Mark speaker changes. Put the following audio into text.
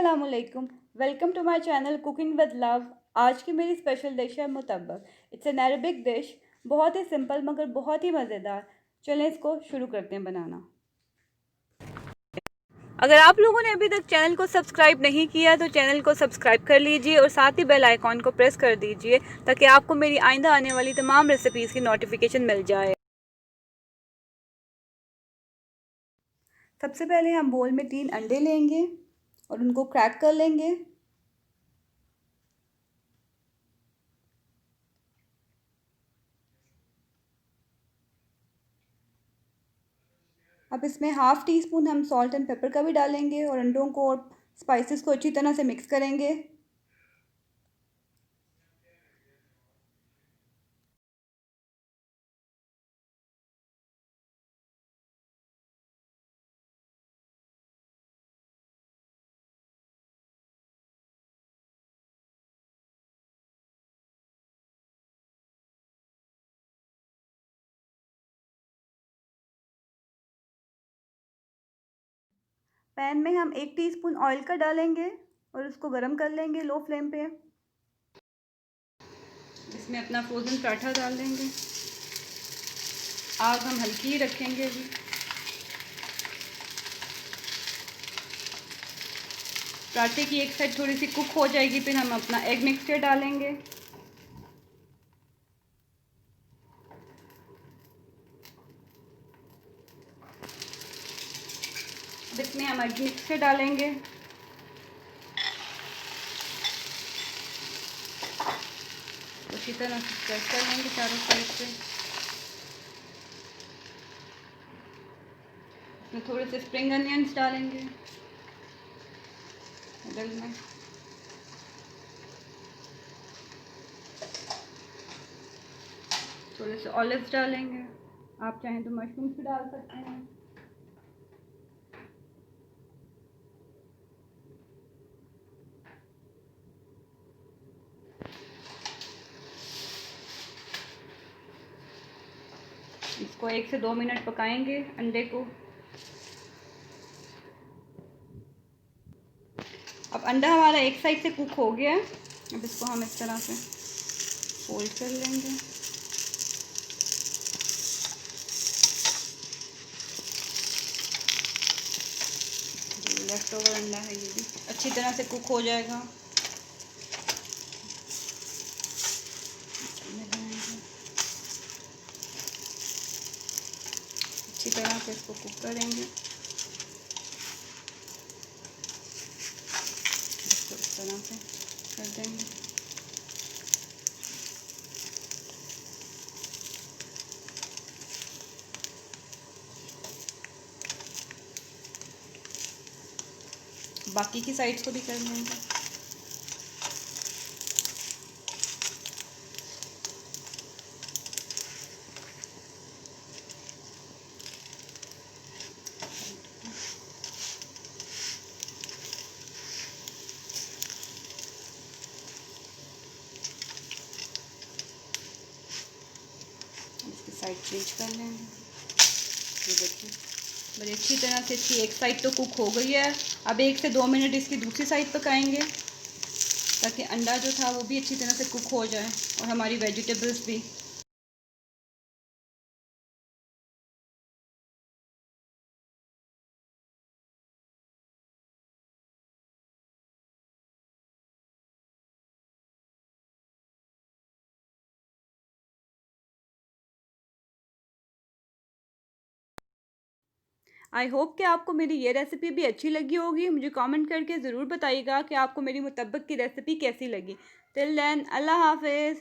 Speaker 1: अस्सलामुअलैकुम। Welcome to my channel cooking with love. आज की मेरी स्पेशल डिश है मुतब्बक। इट्स एन अरबिक डिश, बहुत ही सिंपल मगर बहुत ही मज़ेदार। चलें इसको शुरू करते हैं बनाना। अगर आप लोगों ने अभी तक चैनल को सब्सक्राइब नहीं किया तो चैनल को सब्सक्राइब कर लीजिए और साथ ही बेल आइकॉन को प्रेस कर दीजिए ताकि आपको मेरी आइंदा आने वाली तमाम रेसिपीज़ की नोटिफिकेशन मिल जाए। सबसे पहले हम बोल में 3 अंडे लेंगे और उनको क्रैक कर लेंगे। अब इसमें हाफ़ टी स्पून हम सॉल्ट एंड पेपर का भी डालेंगे और अंडों को और स्पाइसेस को अच्छी तरह से मिक्स करेंगे। पैन में हम 1 टीस्पून ऑयल का डालेंगे और उसको गरम कर लेंगे लो फ्लेम पे। इसमें अपना फ्रोज़न पराठा डाल देंगे। आग हम हल्की ही रखेंगे अभी। पराठे की एक साइड थोड़ी सी कुक हो जाएगी, फिर हम अपना एग मिक्सचर डालेंगे। अब इसमें हम एग मिक्सचर डालेंगे। अच्छी तरह से प्रेस कर लेंगे चारों साइड से। इसमें थोड़े से स्प्रिंग अनियंस डालेंगे मिडल में। थोड़े से ऑलिव्स डालेंगे, आप चाहें तो मशरूम्स भी डाल सकते हैं। इसको 1 से 2 मिनट पकाएंगे अंडे को। अब अंडा हमारा एक साइड से कुक हो गया है। अब इसको हम इस तरह से फोल्ड कर लेंगे। लेफ्ट ओवर अंडा है, ये भी अच्छी तरह से कुक हो जाएगा। अच्छी तरह से इसको कुक करेंगे। इसको इस तरह से कर देंगे। बाकी की साइड्स को भी कर लेंगे। इसकी साइड चेंज कर लेंगे। ये देखिए बड़ी अच्छी तरह से इसकी एक साइड तो कुक हो गई है। अब 1 से 2 मिनट इसकी दूसरी साइड पकाएंगे ताकि अंडा जो था वो भी अच्छी तरह से कुक हो जाए और हमारी वेजिटेबल्स भी। आई होप कि आपको मेरी ये रेसिपी भी अच्छी लगी होगी। मुझे कमेंट करके ज़रूर बताइएगा कि आपको मेरी मुतब्बक की रेसिपी कैसी लगी। टिल देन अल्लाह हाफ़िज़।